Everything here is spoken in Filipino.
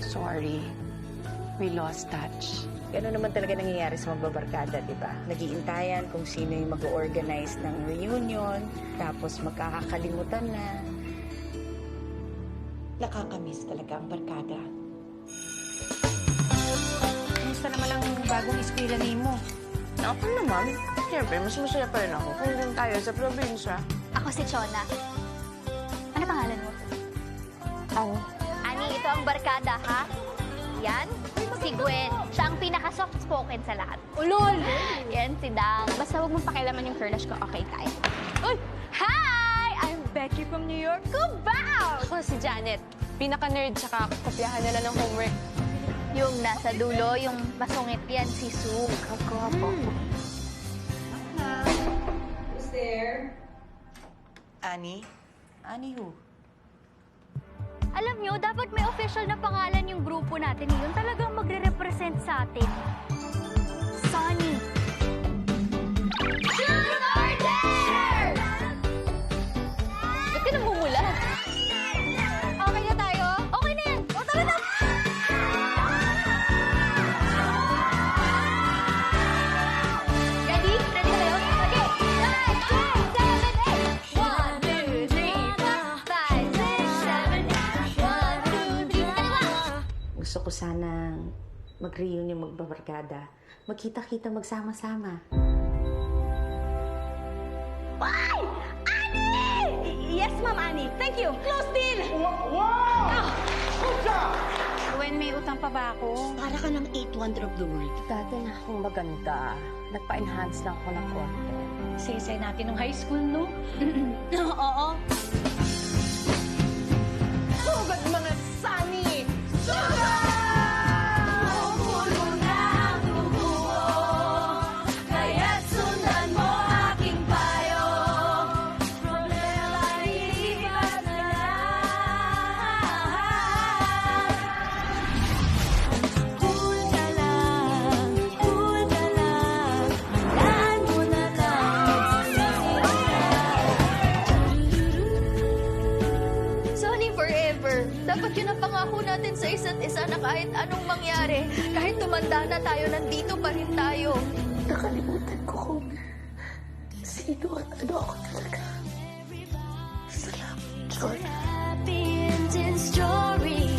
sorry. We lost touch. Gano'n naman talaga nangyayari sa magbabarkada, di ba? Nag-iintayan kung sino yung mag-organize ng reunion, tapos magkakakalimutan na. Nakakamiss talaga ang barkada. Kumusta naman ang bagong eskwela mo? Ako naman. Siyempre, mas masaya pa rin ako kung doon tayo sa probinsya. Ako si Chona. Ano pangalan mo? Ani, ito ang barkada, ha? Yan, si Gwen. Siya ang pinaka-soft-spoken sa lahat. Ulol! Yan, si Dang. Basta huwag mong pakialaman yung crush ko, okay tayo. Uy! Hi! I'm Becky from New York. Cubao! Ako si Janet. Pinaka-nerd, tsaka kopyahan nila ng homework. Yung nasa dulo, yung masungit yan, si Sue. Kagopo. Who's there? Annie? Annie who? Alam nyo, dapat may official na pangalan yung grupo natin. Yun talagang magre-represent sa atin. Sunny. Truth or Dare! Ba't ka namumula? Okay na tayo? Okay na yan! O, tara na! Ready? Ready na kayo? Okay! 9, 10, 7, 8! 1, 2, 3, 4, 5, 6, 7, 8! 1, 2, 3, kaliwa! Gusto ko sanang mag-reunion magbabarkada. Magkita-kita magsama-sama. Ay! Annie! Yes, Ma'am Annie. Thank you. Close deal! When may utang pa ba ako? Para ka ng 8 wonder of the world. Dati na akong maganda. Nagpa-enhance lang ako ng konti. Say natin nung high school, no? Oo. Sugad mga Sunny! Sunny forever. Dapat yun ang pangako natin sa isa't isa na kahit anong mangyari, kahit tumanda na tayo, nandito pa rin tayo. Nakalimutan ko kung sino at ano ako talaga. Salamat, Jordan. Happy ending story.